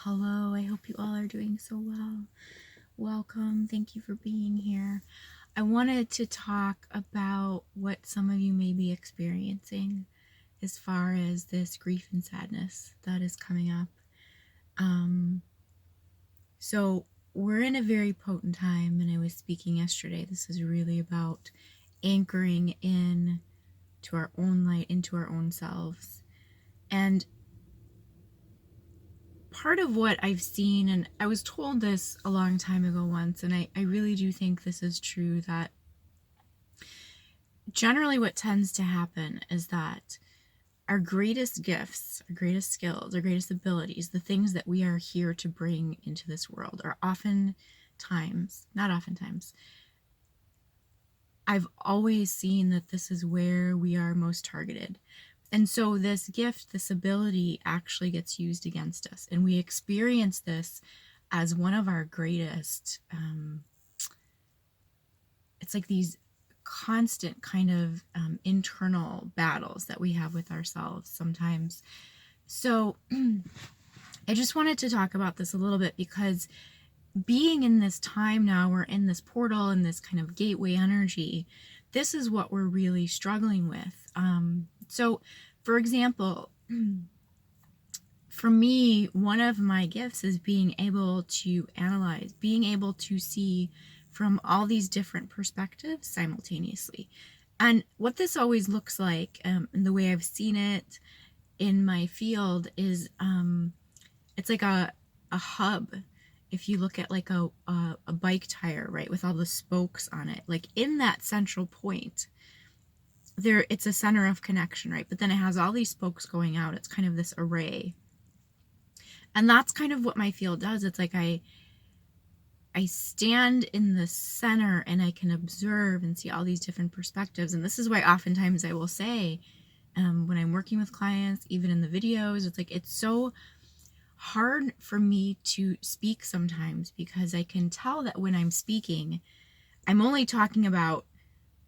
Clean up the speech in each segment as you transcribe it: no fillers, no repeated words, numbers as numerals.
Hello, I hope you all are doing so well. Welcome, thank you for being here. I wanted to talk about what some of you may be experiencing as far as this grief and sadness that is coming up. So we're in a very potent time, and I was speaking yesterday. This is really about anchoring in to our own light, into our own selves. And part of what I've seen, and I was told this a long time ago once, and I really do think this is true, that generally what tends to happen is that our greatest gifts, our greatest skills, our greatest abilities, the things that we are here to bring into this world are not oftentimes, I've always seen that this is where we are most targeted. And so this gift, this ability actually gets used against us. And we experience this as one of our greatest, it's like these constant kind of internal battles that we have with ourselves sometimes. So I just wanted to talk about this a little bit, because being in this time now, we're in this portal and this kind of gateway energy. This is what we're really struggling with. So, for example, for me, one of my gifts is being able to analyze, being able to see from all these different perspectives simultaneously. And what this always looks like, and the way I've seen it in my field, is it's like a hub. If you look at like a bike tire, right, with all the spokes on it, like in that central point, there, it's a center of connection, right? But then it has all these spokes going out. It's kind of this array. And that's kind of what my field does. It's like I stand in the center and I can observe and see all these different perspectives. And this is why oftentimes I will say, when I'm working with clients, even in the videos, it's like, it's so hard for me to speak sometimes, because I can tell that when I'm speaking, I'm only talking about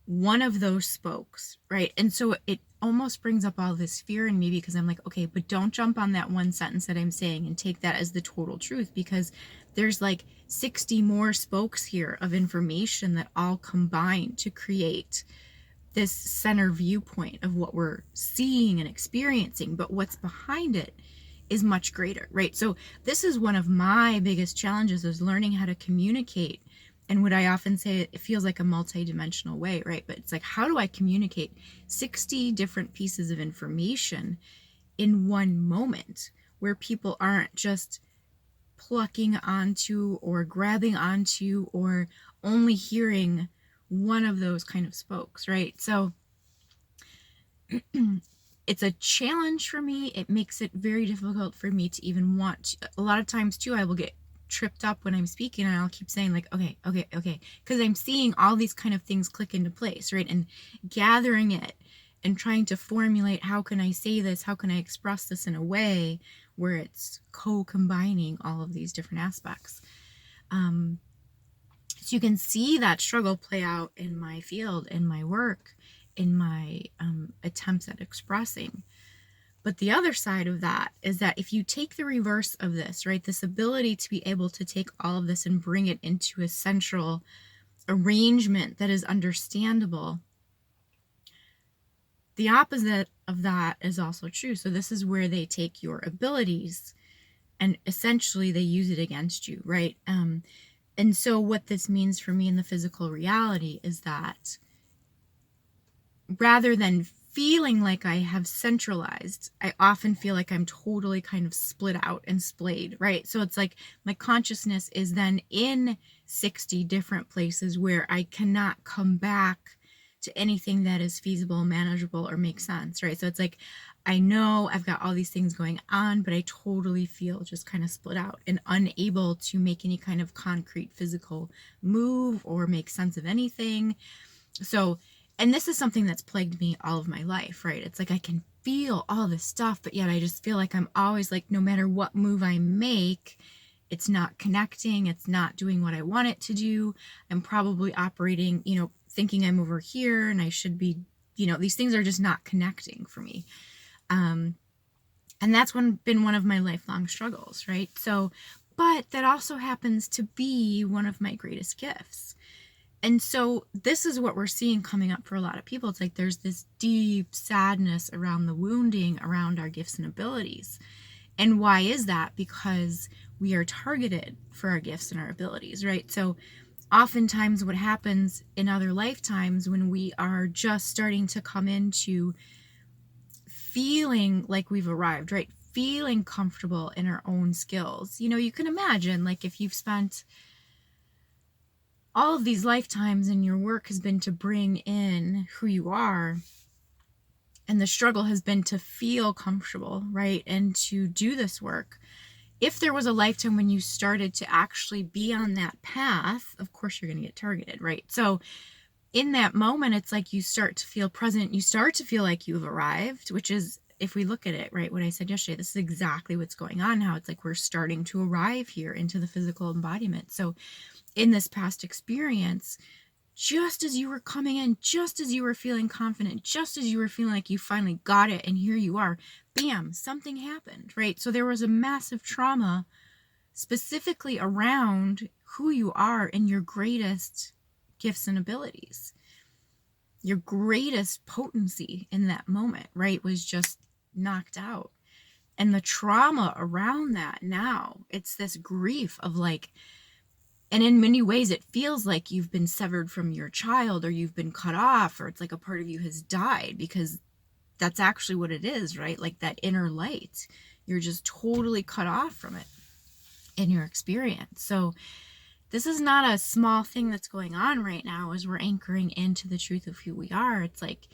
one of those spokes, right? And so it almost brings up all this fear in me, because I'm like, okay, but don't jump on that one sentence that I'm saying and take that as the total truth, because there's like 60 more spokes here of information that all combine to create this center viewpoint of what we're seeing and experiencing. But what's behind it is much greater, right? So this is one of my biggest challenges, is learning how to communicate. And what I often say, it feels like a multi-dimensional way, right? But it's like, how do I communicate 60 different pieces of information in one moment, where people aren't just plucking onto or grabbing onto or only hearing one of those kind of spokes, right? So it's a challenge for me. It makes it very difficult for me to even want to. A lot of times too, I will get tripped up when I'm speaking, and I'll keep saying like, okay, because I'm seeing all these kind of things click into place, right? And gathering it and trying to formulate, how can I say this? How can I express this in a way where it's co-combining all of these different aspects? So you can see that struggle play out in my field, in my work, in my attempts at expressing. But the other side of that is that if you take the reverse of this, right, this ability to be able to take all of this and bring it into a central arrangement that is understandable, the opposite of that is also true. So this is where they take your abilities and essentially they use it against you, right? And so what this means for me in the physical reality is that rather than feeling like I have centralized, I often feel like I'm totally kind of split out and splayed, right? So it's like my consciousness is then in 60 different places where I cannot come back to anything that is feasible, manageable, or makes sense, right? So it's like, I know I've got all these things going on, but I totally feel just kind of split out and unable to make any kind of concrete physical move or make sense of anything. So, and this is something that's plagued me all of my life, right? It's like I can feel all this stuff, but yet I just feel like I'm always like, no matter what move I make, it's not connecting, it's not doing what I want it to do. I'm probably operating, thinking I'm over here and I should be, these things are just not connecting for me. And that's been one of my lifelong struggles, right? So, but that also happens to be one of my greatest gifts. And so this is what we're seeing coming up for a lot of people. It's like there's this deep sadness around the wounding around our gifts and abilities. And why is that? Because we are targeted for our gifts and our abilities, right? So oftentimes what happens in other lifetimes when we are just starting to come into feeling like we've arrived, right? Feeling comfortable in our own skills. You know, you can imagine, like, if you've spent all of these lifetimes and your work has been to bring in who you are, and the struggle has been to feel comfortable, right? And to do this work. If there was a lifetime when you started to actually be on that path, of course you're going to get targeted, right? So in that moment, it's like you start to feel present. You start to feel like you've arrived, which is, if we look at it, right, what I said yesterday, this is exactly what's going on now. It's like we're starting to arrive here into the physical embodiment. So in this past experience, just as you were coming in, just as you were feeling confident, just as you were feeling like you finally got it, and here you are, bam, something happened, right? So there was a massive trauma specifically around who you are and your greatest gifts and abilities. Your greatest potency in that moment, right, was just knocked out. And the trauma around that now, it's this grief of like, and in many ways it feels like you've been severed from your child, or you've been cut off, or it's like a part of you has died, because that's actually what it is, right? Like that inner light, you're just totally cut off from it in your experience. So this is not a small thing that's going on right now as we're anchoring into the truth of who we are. It's like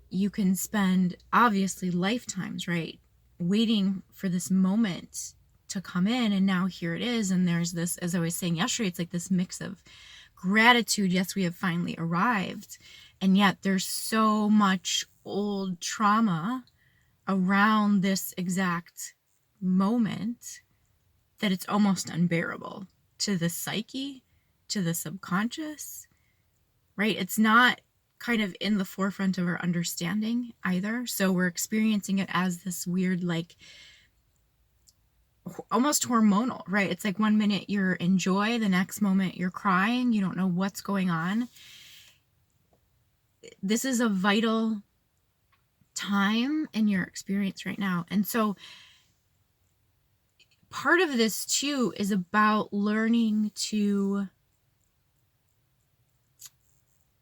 you can spend obviously lifetimes, right, waiting for this moment to come in, and now here it is. And there's this, as I was saying yesterday, it's like this mix of gratitude. Yes, we have finally arrived, and yet there's so much old trauma around this exact moment that it's almost unbearable to the psyche, to the subconscious, right? It's not kind of in the forefront of our understanding either. So we're experiencing it as this weird, like, almost hormonal, right? It's like one minute you're in joy, the next moment you're crying, you don't know what's going on. This is a vital time in your experience right now. And so part of this too is about learning to,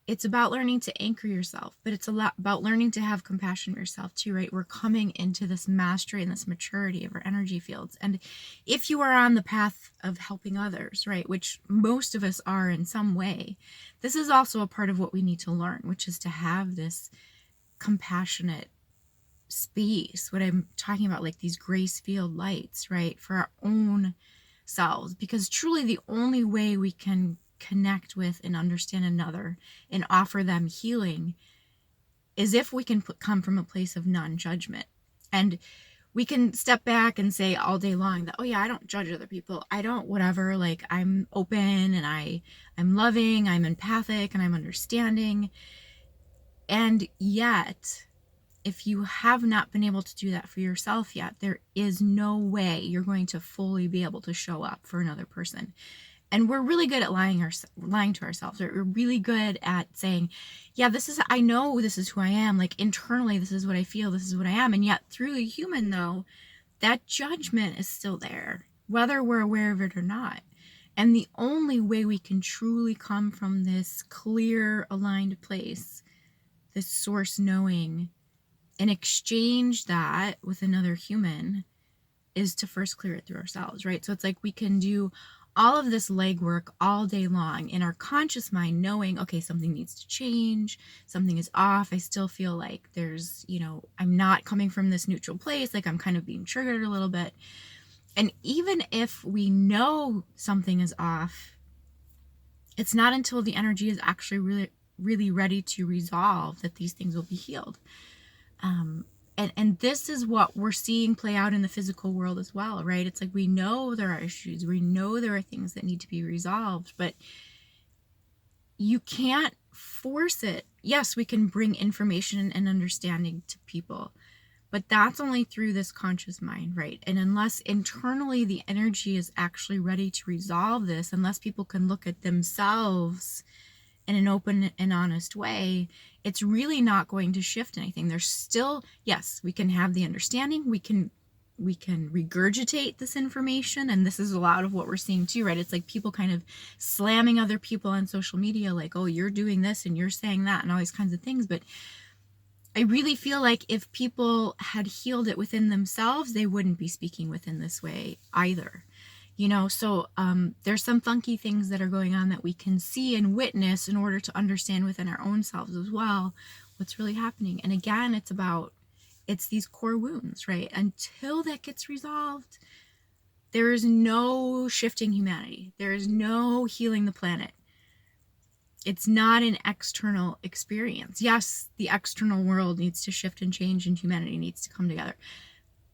it's about learning to anchor yourself, but it's a lot about learning to have compassion for yourself too, right? We're coming into this mastery and this maturity of our energy fields. And if you are on the path of helping others, right, which most of us are in some way, this is also a part of what we need to learn, which is to have this compassionate space, what I'm talking about, like these grace field lights, right, for our own selves, because truly the only way we can connect with and understand another and offer them healing is if we can come from a place of non-judgment. And we can step back and say all day long that, oh yeah, I don't judge other people, I don't whatever, like I'm open and I'm loving, I'm empathic, and I'm understanding. And yet, if you have not been able to do that for yourself yet, there is no way you're going to fully be able to show up for another person. And we're really good at lying to ourselves. We're really good at saying, yeah, I know this is who I am. Like internally, this is what I feel. This is what I am. And yet through the human, though, that judgment is still there, whether we're aware of it or not. And the only way we can truly come from this clear, aligned place, this source knowing, and exchange that with another human, is to first clear it through ourselves, right? So it's like we can do all of this legwork all day long in our conscious mind, knowing, okay, something needs to change, something is off, I still feel like there's, I'm not coming from this neutral place, like I'm kind of being triggered a little bit. And even if we know something is off, it's not until the energy is actually really, really ready to resolve that these things will be healed. And this is what we're seeing play out in the physical world as well, right? It's like we know there are issues, we know there are things that need to be resolved, but you can't force it. Yes, we can bring information and understanding to people, But that's only through this conscious mind, right? And unless internally the energy is actually ready to resolve this, unless people can look at themselves in an open and honest way, it's really not going to shift anything. There's still, yes, we can have the understanding, we can regurgitate this information, and this is a lot of what we're seeing too, right? It's like people kind of slamming other people on social media, like, oh, you're doing this and you're saying that and all these kinds of things. But I really feel like if people had healed it within themselves, they wouldn't be speaking within this way either. So there's some funky things that are going on that we can see and witness in order to understand within our own selves as well what's really happening. And again, it's these core wounds, right? Until that gets resolved, there is no shifting humanity. There is no healing the planet. It's not an external experience. Yes, the external world needs to shift and change and humanity needs to come together.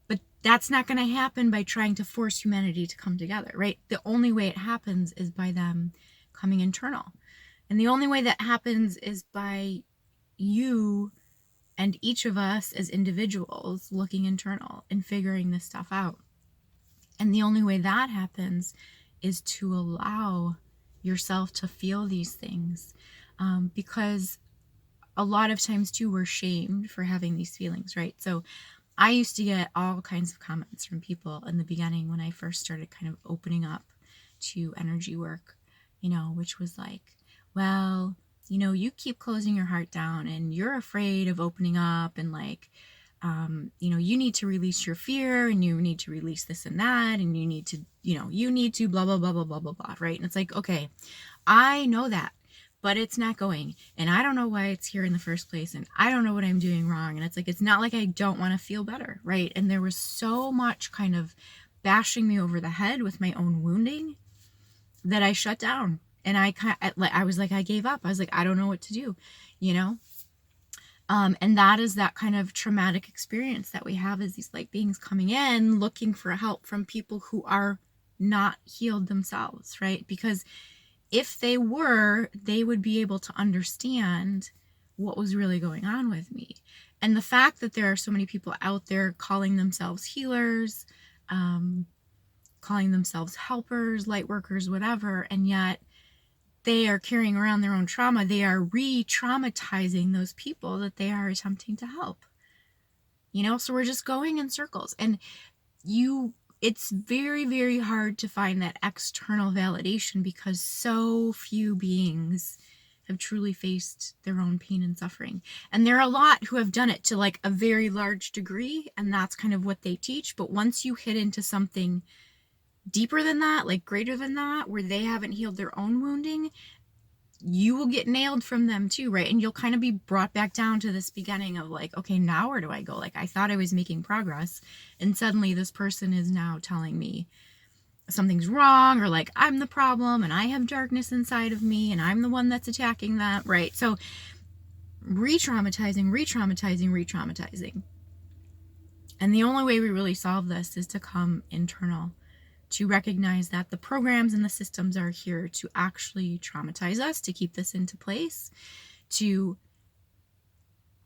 But that's not going to happen by trying to force humanity to come together, right? The only way it happens is by them coming internal. And the only way that happens is by you and each of us as individuals looking internal and figuring this stuff out. And the only way that happens is to allow yourself to feel these things, because a lot of times too we're shamed for having these feelings, right? So I used to get all kinds of comments from people in the beginning when I first started kind of opening up to energy work, which was like, well, you keep closing your heart down and you're afraid of opening up, and like, you need to release your fear, and you need to release this and that, and you need to blah, blah, blah, blah, blah, blah, blah, right? And it's like, okay, I know that, but it's not going, and I don't know why it's here in the first place, and I don't know what I'm doing wrong. And it's like, it's not like I don't want to feel better, right? And there was so much kind of bashing me over the head with my own wounding that I shut down. And I was like, I gave up. I was like, I don't know what to do, and that is that kind of traumatic experience that we have, as these light beings coming in looking for help from people who are not healed themselves, right? Because if they were, they would be able to understand what was really going on with me. And the fact that there are so many people out there calling themselves healers, calling themselves helpers, light workers, whatever, and yet they are carrying around their own trauma. They are re-traumatizing those people that they are attempting to help. So we're just going in circles. And it's very, very hard to find that external validation, because so few beings have truly faced their own pain and suffering. And there are a lot who have done it to like a very large degree, and that's kind of what they teach. But once you hit into something deeper than that, like greater than that, where they haven't healed their own wounding, you will get nailed from them too, right? And you'll kind of be brought back down to this beginning of like, okay, now where do I go? Like, I thought I was making progress, and suddenly this person is now telling me something's wrong, or like I'm the problem and I have darkness inside of me and I'm the one that's attacking them, right? So re-traumatizing, re-traumatizing, re-traumatizing. And the only way we really solve this is to come internal, to recognize that the programs and the systems are here to actually traumatize us, to keep this into place.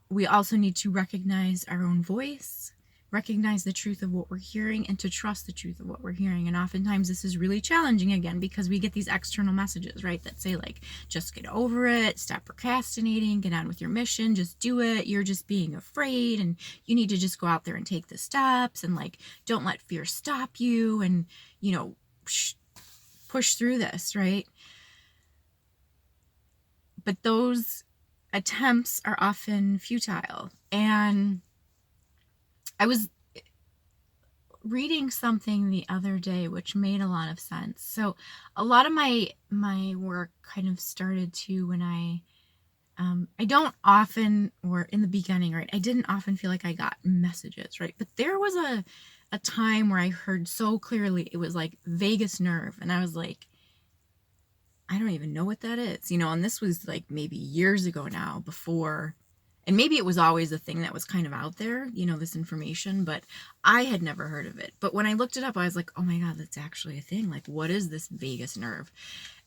We also need to recognize our own voice, recognize the truth of what we're hearing, and to trust the truth of what we're hearing. And oftentimes this is really challenging, again, because we get these external messages, right, that say like, just get over it, stop procrastinating, get on with your mission, just do it, you're just being afraid, and you need to just go out there and take the steps, and like, don't let fear stop you, and push through this, right? But those attempts are often futile. And I was reading something the other day which made a lot of sense. So a lot of my work kind of started to when I don't often, or in the beginning, right, I didn't often feel like I got messages, right? But there was a time where I heard so clearly, it was like vagus nerve, and I was like, I don't even know what that is, and this was like maybe years ago now, before, and maybe it was always a thing that was kind of out there, this information, but I had never heard of it. But when I looked it up, I was like, oh my God, that's actually a thing. Like, what is this vagus nerve?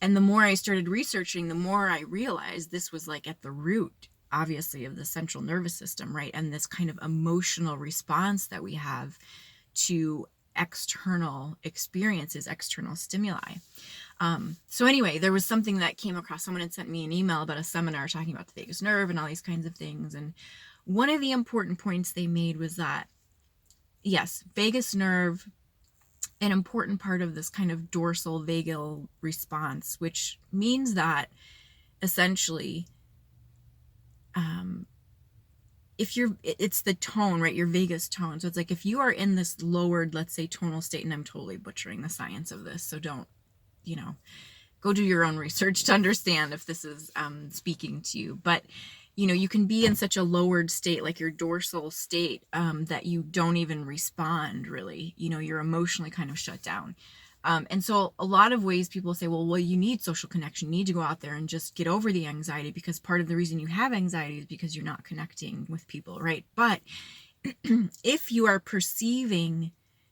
And the more I started researching, the more I realized this was like at the root obviously of the central nervous system, right? And this kind of emotional response that we have to external experiences, external stimuli. So anyway, there was something that came across. Someone had sent me an email about a seminar talking about the vagus nerve and all these kinds of things. And one of the important points they made was that, yes, vagus nerve, an important part of this kind of dorsal vagal response, which means that essentially, it's the tone, right? Your vagus tone. So it's like if you are in this lowered, let's say, tonal state, and I'm totally butchering the science of this, so don't, go do your own research to understand if this is speaking to you. But, you can be in such a lowered state, like your dorsal state, that you don't even respond really. You're emotionally kind of shut down. And so a lot of ways people say, well, you need social connection. You need to go out there and just get over the anxiety, because part of the reason you have anxiety is because you're not connecting with people, right? But if you are perceiving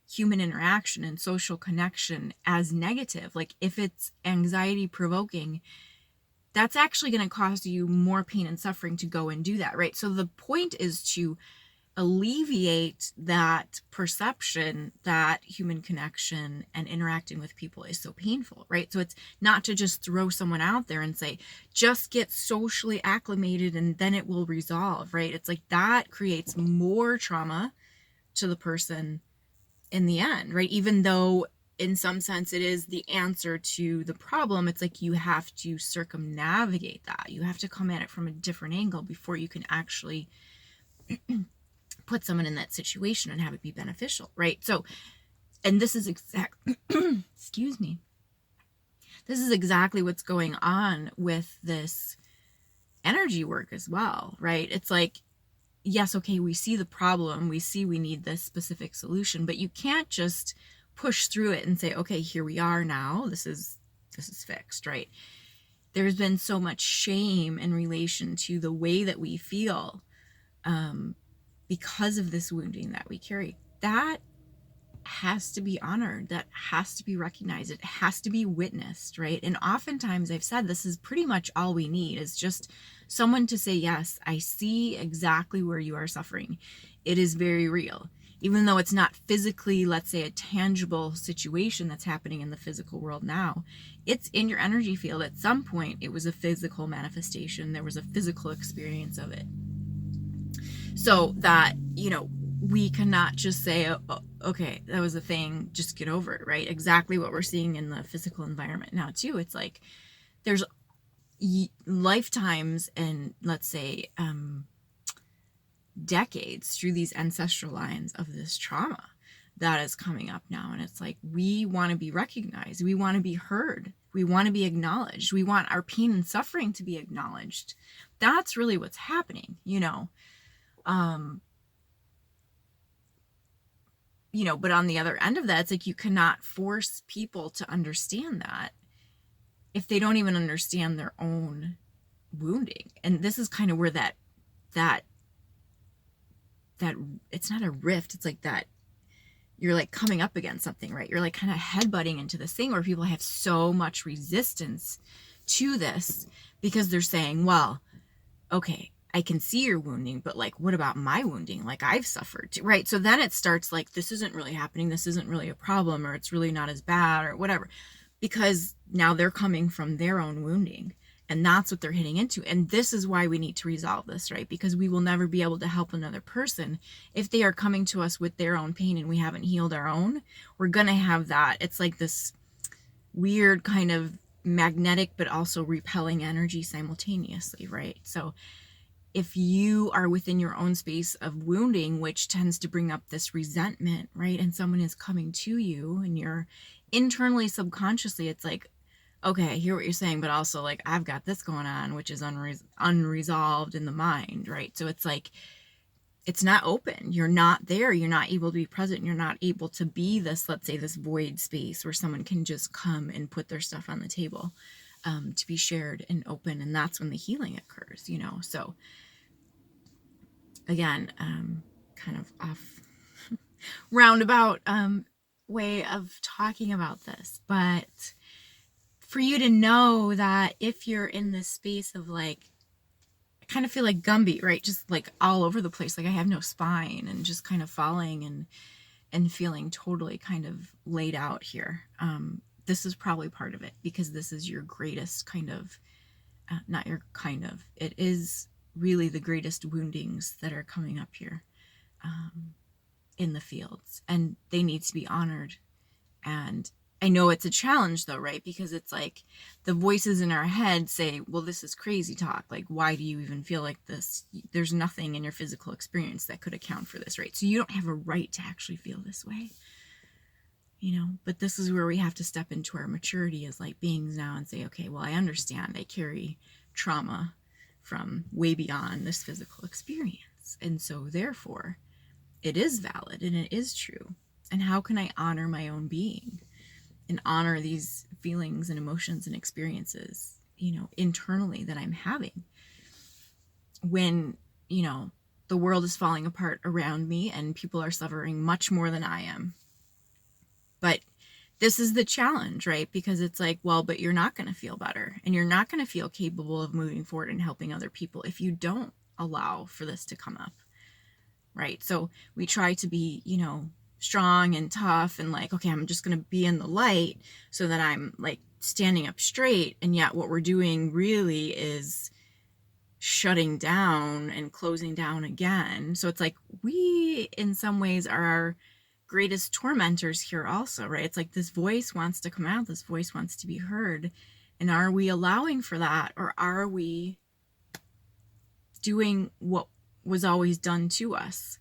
human interaction and social connection as negative, like if it's anxiety provoking, that's actually going to cause you more pain and suffering to go and do that, right? So the point is to alleviate that perception that human connection and interacting with people is so painful, right? So it's not to just throw someone out there and say, just get socially acclimated and then it will resolve, right? It's like that creates more trauma to the person in the end, right? Even though in some sense it is the answer to the problem, it's like you have to circumnavigate that. You have to come at it from a different angle before you can actually put someone in that situation and have it be beneficial, right? So, and this is excuse me. This is exactly what's going on with this energy work as well, right? It's like, yes, okay, we see the problem, we see we need this specific solution, but you can't just push through it and say, okay, here we are now, this is fixed, right? There's been so much shame in relation to the way that we feel, because of this wounding that we carry. That has to be honored. That has to be recognized. It has to be witnessed, right? And oftentimes I've said this is pretty much all we need, is just someone to say, yes, I see exactly where you are suffering. It is very real. Even though it's not physically, let's say, a tangible situation that's happening in the physical world now, it's in your energy field. At some point, it was a physical manifestation. There was a physical experience of it. So that, we cannot just say, oh, okay, that was a thing, just get over it, right? Exactly what we're seeing in the physical environment now too. It's like there's lifetimes and, let's say, decades through these ancestral lines of this trauma that is coming up now. And it's like, we want to be recognized. We want to be heard. We want to be acknowledged. We want our pain and suffering to be acknowledged. That's really what's happening, but on the other end of that, it's like you cannot force people to understand that if they don't even understand their own wounding. And this is kind of where that it's not a rift, it's like that you're like coming up against something, right? You're like kind of headbutting into this thing where people have so much resistance to this because they're saying, well, okay, I can see your wounding, but like, what about my wounding? Like, I've suffered too, right? So then it starts like, this isn't really happening. This isn't really a problem, or it's really not as bad, or whatever, because now they're coming from their own wounding, and that's what they're hitting into. And this is why we need to resolve this, right? Because we will never be able to help another person if they are coming to us with their own pain and we haven't healed our own. We're going to have that. It's like this weird kind of magnetic, but also repelling energy simultaneously, right? So if you are within your own space of wounding, which tends to bring up this resentment, right? And someone is coming to you and you're internally, subconsciously, it's like, okay, I hear what you're saying, but also like, I've got this going on, which is unresolved in the mind, right? So it's like, it's not open. You're not there. You're not able to be present. You're not able to be this, let's say, this void space where someone can just come and put their stuff on the table, to be shared and open. And that's when the healing occurs, So again, kind of off roundabout way of talking about this, but for you to know that if you're in this space of like kind of feel like Gumby, right? Just like all over the place. Like I have no spine and just kind of falling and feeling totally kind of laid out here. This is probably part of it because this is your greatest kind of, not your kind of, it is really the greatest woundings that are coming up here in the fields, and they need to be honored. And I know it's a challenge though, right? Because it's like the voices in our head say, well, this is crazy talk. Like, why do you even feel like this? There's nothing in your physical experience that could account for this, right? So you don't have a right to actually feel this way, you know? But this is where we have to step into our maturity as like beings now and say, okay, well, I understand I carry trauma from way beyond this physical experience. And so therefore it is valid and it is true. And how can I honor my own being and honor these feelings and emotions and experiences, you know, internally that I'm having when, you know, the world is falling apart around me and people are suffering much more than I am. But this is the challenge, right? Because it's like, well, but you're not going to feel better and you're not going to feel capable of moving forward and helping other people if you don't allow for this to come up, right? So we try to be, you know, strong and tough and like, okay, I'm just going to be in the light so that I'm like standing up straight. And yet what we're doing really is shutting down and closing down again. So it's like we in some ways are our greatest tormentors here also, right? It's like this voice wants to come out, this voice wants to be heard. And are we allowing for that, or are we doing what was always done to us,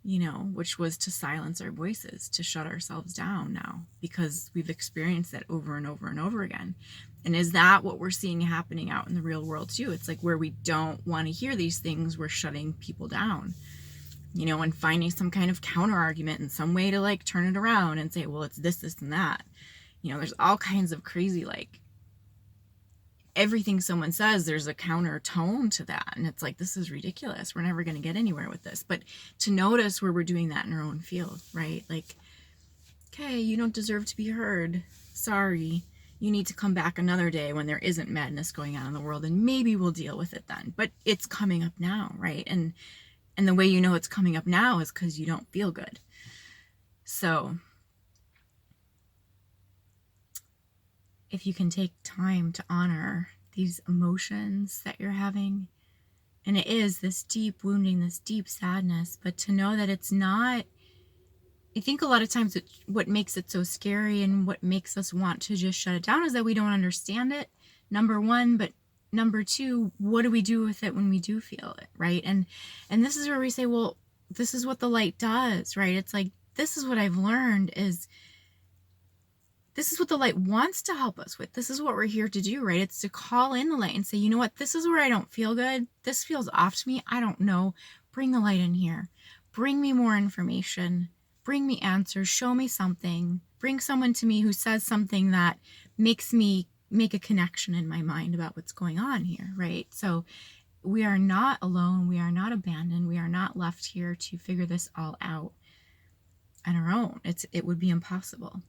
you know, which was to silence our voices, to shut ourselves down now because we've experienced that over and over and over again? And is that what we're seeing happening out in the real world too? It's like where we don't want to hear these things, we're shutting people down, you know, and finding some kind of counter argument and some way to like turn it around and say, well, it's this, this, and that. You know, there's all kinds of crazy, like everything someone says, there's a counter tone to that. And it's like, this is ridiculous. We're never going to get anywhere with this. But to notice where we're doing that in our own field, right? Like, okay, you don't deserve to be heard. Sorry. You need to come back another day when there isn't madness going on in the world, and maybe we'll deal with it then. But it's coming up now, right? And the way you know it's coming up now is because you don't feel good. So if you can take time to honor these emotions that you're having, and it is this deep wounding, this deep sadness, but to know that it's not, I think a lot of times what makes it so scary and what makes us want to just shut it down is that we don't understand it, number one, but number two, what do we do with it when we do feel it, right? And this is where we say, well, this is what the light does, right? It's like, this is what I've learned is, this is what the light wants to help us with. This is what we're here to do, right? It's to call in the light and say, you know what? This is where I don't feel good. This feels off to me. I don't know. Bring the light in here. Bring me more information. Bring me answers. Show me something. Bring someone to me who says something that makes me make a connection in my mind about what's going on here, right? So we are not alone. We are not abandoned. We are not left here to figure this all out on our own. It would be impossible.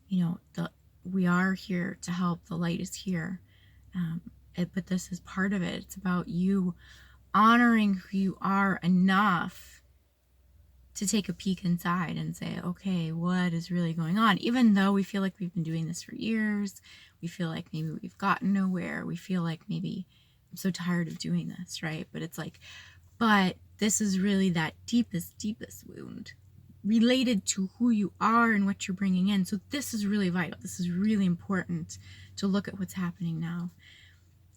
You know, we are here to help. The light is here. But this is part of it. It's about you honoring who you are enough to take a peek inside and say, okay, what is really going on? Even though we feel like we've been doing this for years, we feel like maybe we've gotten nowhere, we feel like maybe I'm so tired of doing this, right? But it's like, but this is really that deepest wound related to who you are and what you're bringing in. So this is really vital. This is really important to look at what's happening now.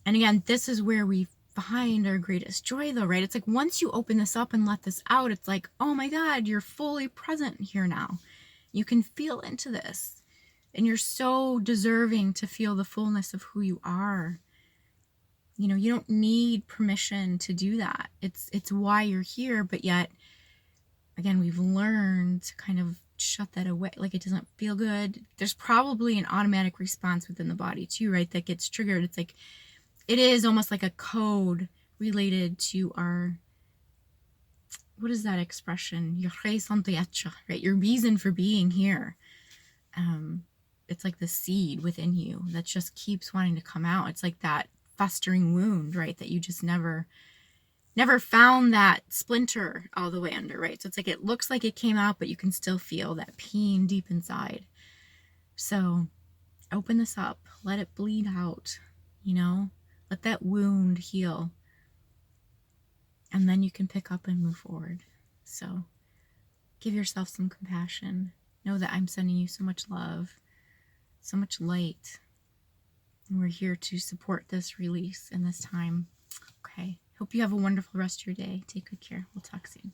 And again, this is where we find our greatest joy though, right? It's like once you open this up and let this out, it's like, oh my God, you're fully present here now. You can feel into this and you're so deserving to feel the fullness of who you are. You know, you don't need permission to do that. It's why you're here, but yet again, we've learned to kind of shut that away. Like it doesn't feel good. There's probably an automatic response within the body too, right? That gets triggered. It's like, it is almost like a code related to our, what is that expression? Right? Your reason for being here. It's like the seed within you that just keeps wanting to come out. It's like that festering wound, right? That you just never found that splinter all the way under, right? So it's like it looks like it came out, but you can still feel that pain deep inside. So open this up, let it bleed out, you know, let that wound heal, and then you can pick up and move forward. So give yourself some compassion. Know that I'm sending you so much love, so much light, and we're here to support this release in this time. Okay. Hope you have a wonderful rest of your day. Take good care. We'll talk soon.